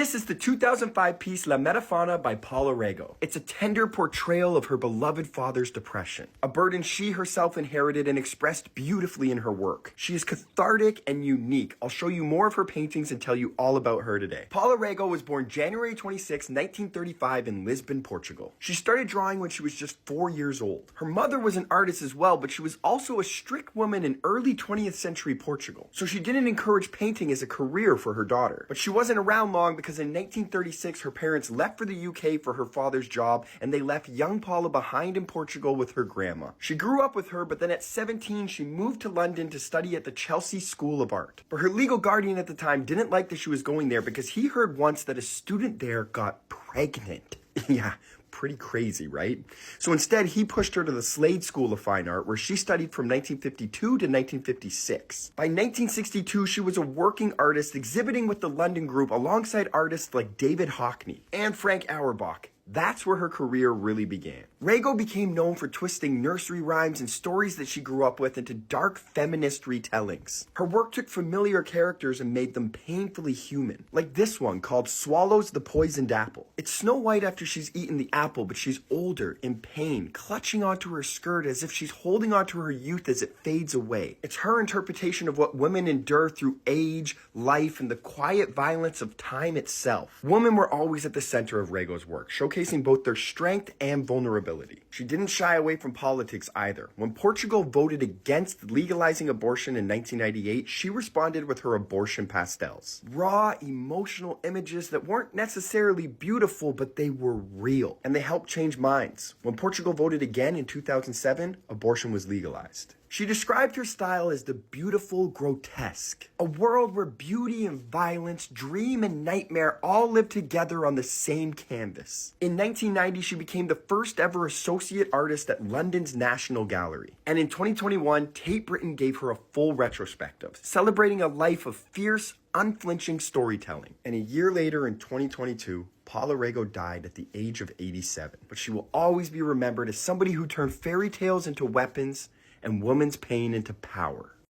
This is the 2005 piece La Metafana by Paula Rego. It's a tender portrayal of her beloved father's depression, a burden she herself inherited and expressed beautifully in her work. She is cathartic and unique. I'll show you more of her paintings and tell you all about her today. Paula Rego was born January 26, 1935 in Lisbon, Portugal. She started drawing when she was just 4 years old. Her mother was an artist as well, but she was also a strict woman in early 20th century Portugal. So she didn't encourage painting as a career for her daughter. But she wasn't around long because in 1936, her parents left for the UK for her father's job, and they left young Paula behind in Portugal with her grandma. She grew up with her, but then at 17, she moved to London to study at the Chelsea School of Art. But her legal guardian at the time didn't like that she was going there because he heard once that a student there got pregnant. Yeah, pretty crazy, right? So instead, he pushed her to the Slade School of Fine Art, where she studied from 1952 to 1956. By 1962, she was a working artist exhibiting with the London group alongside artists like David Hockney and Frank Auerbach. That's where her career really began. Rego became known for twisting nursery rhymes and stories that she grew up with into dark feminist retellings. Her work took familiar characters and made them painfully human, like this one called Swallows the Poisoned Apple. It's Snow White after she's eaten the apple, but she's older, in pain, clutching onto her skirt as if she's holding onto her youth as it fades away. It's her interpretation of what women endure through age, life, and the quiet violence of time itself. Women were always at the center of Rego's work, showcasing both their strength and vulnerability. She didn't shy away from politics either. When Portugal voted against legalizing abortion in 1998, she responded with her abortion pastels. Raw, emotional images that weren't necessarily beautiful, but they were real. And they helped change minds. When Portugal voted again in 2007, abortion was legalized. She described her style as the beautiful grotesque, a world where beauty and violence, dream and nightmare all live together on the same canvas. In 1990, she became the first ever associate artist at London's National Gallery. And in 2021, Tate Britain gave her a full retrospective, celebrating a life of fierce, unflinching storytelling. And a year later in 2022, Paula Rego died at the age of 87. But she will always be remembered as somebody who turned fairy tales into weapons and woman's pain into power.